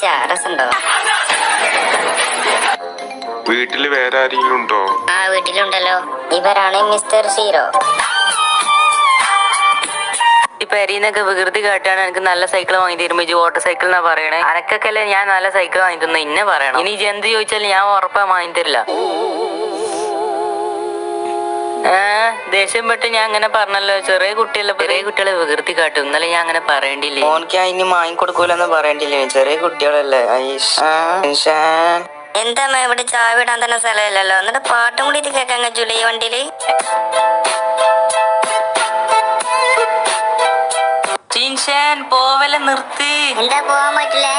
കഴിച്ചാ രസമുണ്ടോ? വീട്ടില് വേറെ ആരെങ്കിലും ഉണ്ടോ? ആ വീട്ടിലുണ്ടല്ലോ. ഇവരാണ് മിസ്റ്റർ സീറോ. ഇപ്പൊ എരീന്നൊക്കെ വികൃതി കാട്ടാണ്. എനിക്ക് നല്ല സൈക്കിൾ വാങ്ങി തരുമ്പോ ഇജ് ഓട്ടോ സൈക്കിൾ എന്നാ പറയണേ. അനക്കൊക്കെയല്ലേ ഞാൻ നല്ല സൈക്കിൾ വാങ്ങി തന്നു ഇന്നെ പറയണം. ഇനി ഇജ് എന്ത് ചോദിച്ചാലും ഞാൻ ഉറപ്പാ വാങ്ങി തരില്ല. ദേഷ്യം പെട്ട് ഞാൻ അങ്ങനെ പറഞ്ഞല്ലോ. ചെറിയ കുട്ടികളെ വികൃതി കാട്ടും. ഇന്നലെ ഞാൻ അങ്ങനെ പറയണ്ടില്ലേ? ഓനക്ക് ഇനി വാങ്ങിക്കൊടുക്കൂലെന്ന് പറയണ്ടില്ലേ? ചെറിയ കുട്ടികളല്ലേ. എന്താ ഇവിടെ ചായ വിടാൻ തന്നെ സ്ഥലമില്ലല്ലോ. എന്നിട്ട് പാട്ടും കൂടി കേൾക്കാൻ കഴിയൂല ഈ വണ്ടിയില്. പോവല നിർത്തി. എന്താ പോവാൻ പറ്റില്ലേ?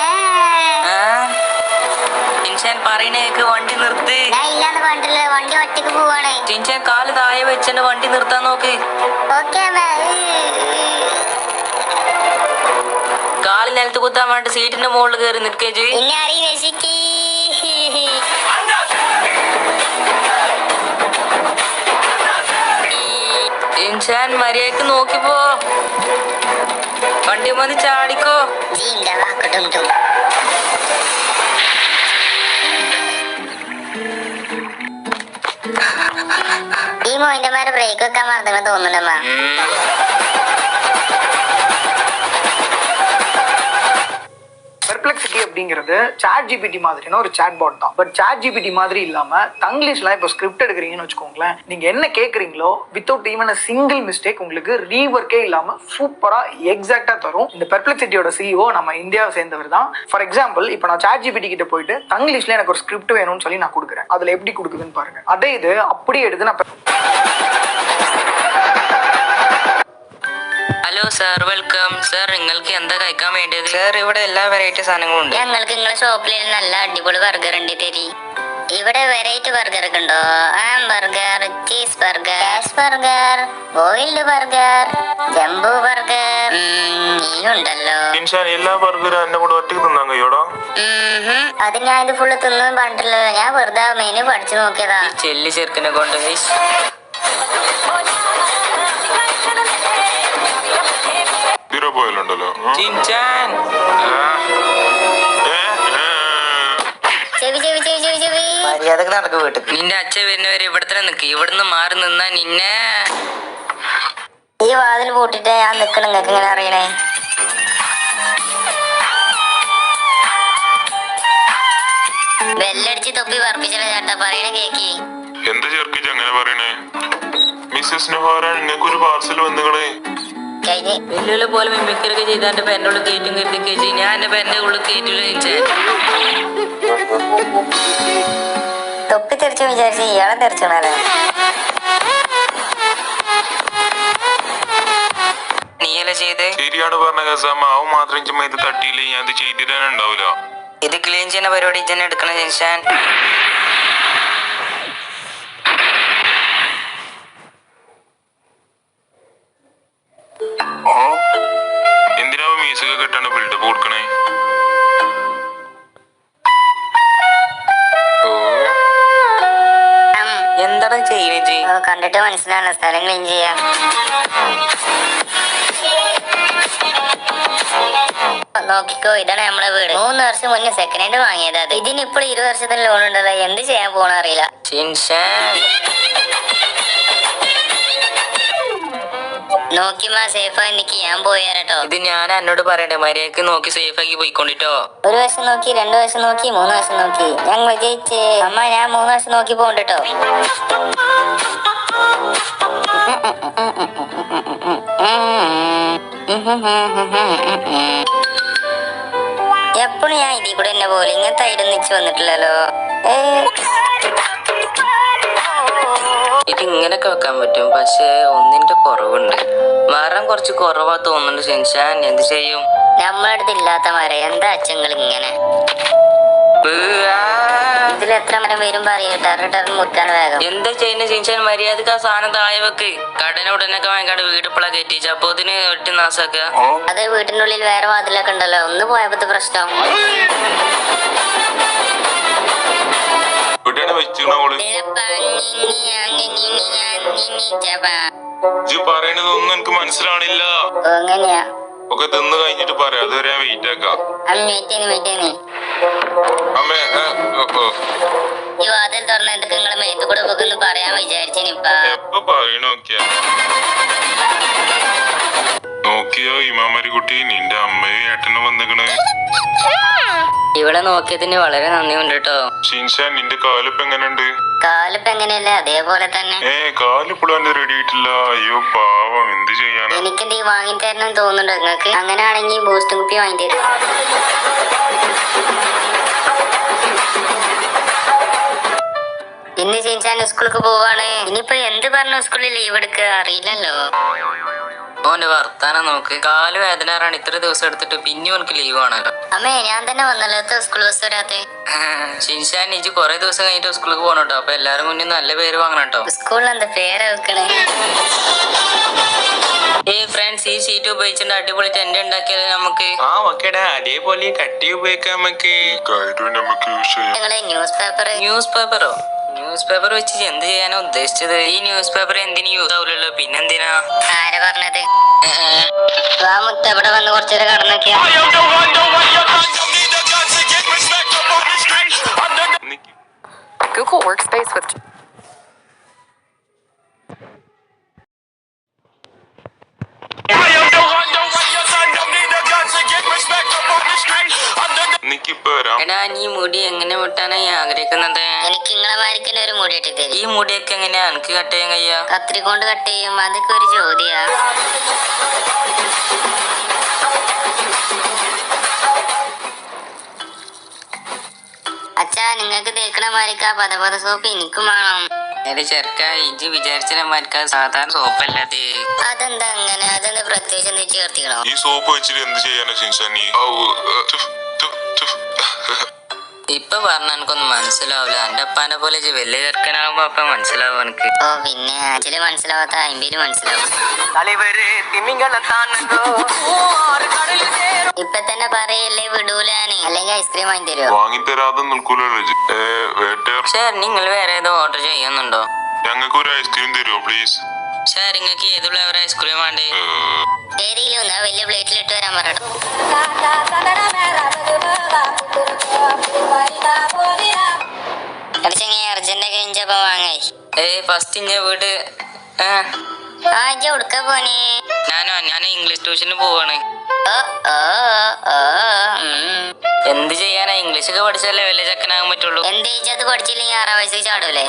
പറയണേക്ക് വണ്ടി നിർത്തി. ഞാൻ ഇല്ലാന്ന് പറഞ്ഞിട്ടില്ല, വണ്ടി ഒറ്റക്ക് പോവാണ്. ചിൻചാൻ കാല് താഴെ വെച്ചെന്നെ വണ്ടി നിർത്താൻ നോക്ക്. കാല് നിലത്ത് കുത്താൻ വേണ്ടി സീറ്റിന്റെ മുകളിൽ കയറി നിൽക്കേ. ചിൻചാൻ മര്യാദക്ക് നോക്കിപ്പോ. വണ്ടി മതി ചാടിക്കോ. ഈ മോയിന്റെമാരെ ബ്രേക്ക് വെക്കാൻ മറന്നു തോന്നുന്നമ്മ. பெர்ப்ளெக்சிட்டி அப்படிங்கிறது சாட் ஜிபிடி மாதிரினா ஒரு சாட் பாட் தான். பட் சாட் ஜிபிடி மாதிரி இல்லாம தங்கிலீஷ்லாம் இப்போ ஸ்கிரிப்ட் எடுக்கிறீங்கன்னு வச்சுக்கோங்களேன், நீங்க என்ன கேட்குறீங்களோ without even a single mistake உங்களுக்கு ரீவர்க்கே இல்லாம சூப்பரா எக்ஸாக்டா தரும். இந்த பெர்ப்ளெக்சிட்டியோட சிஇஓ நம்ம இந்தியாவை சேர்ந்தவர் தான். ஃபார் எக்ஸாம்பிள் இப்போ நான் சாட் ஜிபிடி கிட்ட போயிட்டு தங்கிலீஷ்ல எனக்கு ஒரு ஸ்கிரிப்ட் வேணும்னு சொல்லி நான் கொடுக்குறேன். அதுல எப்படி கொடுக்குதுன்னு பாருங்க. அதே இது அப்படியே எடுத்து நான் ഹലോ സാർ, വെൽക്കം സാർ. നിങ്ങൾക്ക് എന്താ കഴിക്കാൻ വേണ്ടത്? സാർ ഇവിടെ എല്ലാ വെറൈറ്റി സാധനങ്ങളും ഉണ്ട്. ഞങ്ങൾക്ക് നിങ്ങളെ ഷോപ്പിൽ നല്ല അടിപൊളി ബർഗർ ഉണ്ട് തരി. ഇവിടെ വെറൈറ്റി ബർഗർ ഒക്കെ ഉണ്ടോ? Burger, cheese burger, cash burger, boiled burger, jumbo burger ഉണ്ടല്ലോ. എല്ലാ ബർഗറും എന്നെ കൂടെ ഒറ്റയ്ക്ക് തിന്നാൻ കഴിയോടോ? അത് ഞാൻ ഇത് ഫുള്ള് തിന്നും പറഞ്ഞിട്ടില്ല. ഞാൻ വെറുതെ മെനു പഠിച്ചു നോക്കിയതാ. ചെല്ലി ചെറുക്കനെ കൊണ്ട് പോയല്ലോ. മര്യാദക്ക് നടക്ക് വീട്ടിൽ. നിന്റെ അച്ഛൻ വരുന്നവരെ ഇവിടെ തന്നെ നിക്ക്. ഇവിടുന്ന് മാറി നിന്നാ നിന്നെ ഈ വാതിൽ പൂട്ടിട്ട് ഞാൻ നിക്കണം. നിങ്ങൾക്ക് ഇങ്ങനെ അറിയണേ? ബെല്ലടിച്ച് തൊപ്പി പറപ്പിച്ചില്ല ചേട്ടാ. പറയണ കേക്കി. എന്താ ചെറുക്കിച്ച് അങ്ങനെ പറയണേ? മിസ്സസ് നുഹാര, നിങ്ങൾക്ക് ഒരു പാർസൽ വന്നുകളെ. വെല്ലുവിളി പോലെ മിമിക്കറൊക്കെ ചെയ്താ എന്റെ പെന്റെ ഉള്ളിൽ കയറ്റും കരുതി. ഞാൻ എന്റെ പെന്റെ ഉള്ളിൽ കയറ്റില്ല. തൊപ്പി തെറിച്ചു വിചാരിച്ച് ഇയാളെ തെറിച്ചോണല്ലേ? നീയല്ലേ ചെയ്തേ? ശരിയാണ് പറഞ്ഞ കസാമ. ആവും മാത്രം ഇത് തട്ടിയില്ലേ ഞാൻ ഇത് ചെയ്തിടാനുണ്ടാവില്ല. ഇത് ക്ലീൻ ചെയ്യുന്ന പരിപാടി തന്നെ എടുക്കണം ജിൻഷാൻ. എന്തിനാ മ്യൂസിക് കിട്ടാണ് ബിൽഡപ്പ് കൊടുക്കണേ? എന്താണ് ചെയ്യുന്നേ? കണ്ടിട്ട് മനസ്സിലാണ്. സ്ഥലം ക്ലീൻ ചെയ്യാം. നോക്കിക്കോ, ഇതാണ് നമ്മളെ വീട്. 3 വർഷം മുന്നേ സെക്കൻഡ് ഹാൻഡ് വാങ്ങിയത്. അത് ഇതിനിപ്പോൾ 20 വർഷത്തിന് ലോൺ ഉണ്ടല്ലോ. എന്ത് ചെയ്യാൻ പോണ അറിയില്ല. നോക്കിമാ സേഫായി നിക്ക്. ഞാൻ പോയാരട്ടോ. ഇത് ഞാൻ എന്നോട് പറയണ്ടേ? മര്യാദക്ക് നോക്കി സേഫാക്കി പോയിക്കൊണ്ടിട്ടോ. 1 വർഷം നോക്കി, 2 വർഷം നോക്കി, 3 വർഷം നോക്കി. ഞങ്ങൾ വിജയിച്ച്. അമ്മ ഞാൻ 3 വർഷം നോക്കി പോകണ്ടോ. എപ്പോഴും ഞാൻ ഇതിൽ കൂടെ എന്നെ പോലെ ഇങ്ങനത്തെ ഐഡം നിച്ച് വന്നിട്ടില്ലല്ലോ. ഇത് ഇങ്ങനൊക്കെ വെക്കാൻ പറ്റും, പക്ഷെ ഒന്നിന്റെ കുറവുണ്ട്. മരം കുറച്ച് കുറവാ തോന്നുന്നുണ്ട് ഷിൻഷാൻ. എന്ത് ചെയ്യും? നമ്മളടുത്ത് ഇല്ലാത്ത മരം എന്താ അച്ഛങ്ങൾ ഇങ്ങനെ? ഇതിലെത്ര മരം വരും പറയട്ടെ. മുറ്റാണ് വേഗം. എന്താ ചെയ്യുന്ന ഷിൻഷാൻ? മര്യാദക്ക് ആ സാധനം താഴെ വെക്ക്. കടന ഉടനൊക്കെ വാങ്ങിക്കാണ്ട് വീട് ഇപ്പളാ കയറ്റിച്ച്. അപ്പൊ ഇതിന് ഒറ്റ നാസാക്ക. അത് വീട്ടിന്റെ ഉള്ളിൽ വേറെ വാതിലൊക്കെ ഉണ്ടല്ലോ. ഒന്ന് പോയപ്പോ പ്രശ്നം. പറയണതൊന്നും എനിക്ക് മനസ്സിലാവണില്ല. എങ്ങനെയാ? ഒക്കെ തിന്ന് കഴിഞ്ഞിട്ട് പറയാം. അതുവരെ വെയിറ്റ് ആക്കാം. വെയിറ്റ് അമ്മേ ഈ വാതിൽ തുറന്ന എന്തൊക്കെ നിങ്ങളെ മേത്ത് കൂടെ പോക്കെന്ന് പറയാൻ വിചാരിച്ചിനിപ്പ. എപ്പോ പറയണോക്കിയാ നോക്കിയോ ഇമാമരി കുട്ടി, നിന്റെ അമ്മയും ഏട്ടനും വന്നിക്കണ്. ഇവിടെ നോക്കിയതിന് വളരെ നന്ദിയുണ്ട് കേട്ടോ. ഷിൻഷാൻ, നിന്റെ കാലിപ്പ് എങ്ങനെയുണ്ട്? കാലിപ്പ് എങ്ങനെയല്ലേ അതേപോലെ തന്നെ. കാലിപ്പോഴും എന്റെ റെഡി ആയിട്ടില്ല. അയ്യോ പാവം, എന്ത് ചെയ്യാനാ? എനിക്കെന്തീ വാങ്ങി തരണം തോന്നുന്നുണ്ടോ നിങ്ങക്ക്? അങ്ങനെയാണെങ്കിൽ ബൂസ്റ്റ് കുപ്പി വാങ്ങി തരും. ഇന്ന് ഷിൻഷാൻ സ്കൂൾക്ക് പോവാണ്. ഇനിയിപ്പോ എന്ത് പറഞ്ഞു സ്കൂളിൽ ലീവ് എടുക്കുക അറിയില്ലല്ലോ. ഓന്റെ വർത്താനം നോക്ക്. കാല് വേദനയാണ് ഇത്ര ദിവസം എടുത്തിട്ട് പിന്നെ ഓനക്ക് ലീവ് ആണല്ലോ. അമ്മേ ഞാൻ തന്നെ വന്നല്ലോ സ്കൂൾ ബസ് വരാത്തെ. ഷിൻഷാൻ ഇജ് കൊറേ ദിവസം കഴിഞ്ഞിട്ട് സ്കൂളിൽ പോകണം കേട്ടോ. അപ്പൊ എല്ലാരും മുന്നിൽ നല്ല പേര് വാങ്ങണം കേട്ടോ. സ്കൂളിൽ എന്താ പേര് വെക്കണേ? ഫ്രണ്ട്സ്, ഈ ഷീറ്റ് ഉപയോഗിച്ചിട്ട് അടിപൊളി ടെന്റ് ഉണ്ടാക്കിയാലോ നമുക്ക്? ഓക്കേടാ, അതേപോലെ കട്ടി ഉപയോഗിക്കാം നമുക്ക്. നമുക്ക് യൂസ് ചെയ്യാം. നിങ്ങളെ ന്യൂസ് പേപ്പർ. ന്യൂസ് പേപ്പറോ? ന്യൂസ് പേപ്പർ വെച്ച് എന്ത് ചെയ്യാനാ ഉദ്ദേശിച്ചത്? ഈ ന്യൂസ് പേപ്പർ എന്തിനു യൂസ് ആവില്ലല്ലോ, പിന്നെന്തിനാ? ആരാ പറഞ്ഞത്? ആ മുത്ത ഇവിടെ വന്ന് കുറച്ചേരം കടന്നൊക്കെയാ. Google Workspace with നിക്കിപ്പോ വരാം. എടാ, നീ മുടി എങ്ങനെ വെട്ടാനാ ഈ ആഗ്രഹിക്കുന്നത്? എനിക്ക് നിങ്ങളെ മാരിക്കന്നെ ഒരു മുടി ഇട്ടി തരും. ഈ മുടിയൊക്കെ എങ്ങനെയാ എനിക്ക് കട്ട് ചെയ്യാൻ കഴിയാ? കത്രി കൊണ്ട് കട്ട് ചെയ്യും. അതൊക്കെ ഒരു ചോദ്യാ. അച്ഛാ, നിങ്ങൾക്ക് തേക്കണ മാരിക്ക പദപദ സോപ്പ് എനിക്കും വേണം. എന്റെ ചെറുക്ക, ഇജ് വിചാരിച്ചമാർക്ക് സാധാരണ സോപ്പല്ലത്. അതെന്താ അങ്ങനെ? അതെന്താ പ്രത്യേകിച്ച് എന്താ ചേർത്തിക്കണോ? ഈ സോപ്പ് വെച്ചിട്ട് എന്ത് ചെയ്യാനാ ഷിൻഷാൻ നീ? ഇപ്പൊ പറഞ്ഞ എനിക്കൊന്നും മനസ്സിലാവില്ല. എന്റെ അപ്പാനെ പോലെ ഇജ്ജ് വലിയ ചെറുക്കനാകുമ്പോ അപ്പൊ മനസ്സിലാവും എനിക്ക്. ഓ പിന്നെ അച്ഛല് മനസ്സിലാവാത്ത അമ്പേര് മനസ്സിലാവും. ഇപ്പൊ തന്നെ പറയല്ലേ വിടൂലാന്, അല്ലെങ്കിൽ ഐസ്ക്രീം വാങ്ങി തരുമോ? വാങ്ങിത്തരാതെ നിൽക്കൂലോ. സാർ, നിങ്ങൾ വേറെ ഏതോ ഓർഡർ ചെയ്യുന്നുണ്ടോ? ഞങ്ങൾക്ക് ഒരു ഐസ്ക്രീം തരുമോ പ്ലീസ്? സാർ, നിങ്ങൾക്ക് ഏത് ഫ്ലേവർ ഐസ്ക്രീം വേണ്ടേ? ഏതെങ്കിലും ഒന്ന് വലിയ പ്ലേറ്റിലിട്ട് വരാൻ പറയണം. അർജന്റൊക്കെ ഇഞ്ചപ്പം വാങ്ങായി. ഫസ്റ്റ് ഇഞ്ഞ വീട്. ആ ഇജ്ജ് ഉടുക്ക പോനെ? ഞാൻ ഇംഗ്ലീഷ് ട്യൂഷന് പോവാണ്. ഓ ഓ ഓ എന്ത് ചെയ്യാനാ? ഇംഗ്ലീഷ് ഒക്കെ പഠിച്ചാലേ വലിയ ചെക്കനാകാൻ പറ്റുള്ളൂ. എന്ത് അത് പഠിച്ചില്ലെങ്കിൽ 6 വയസ്സിൽ ചാടൂലേ?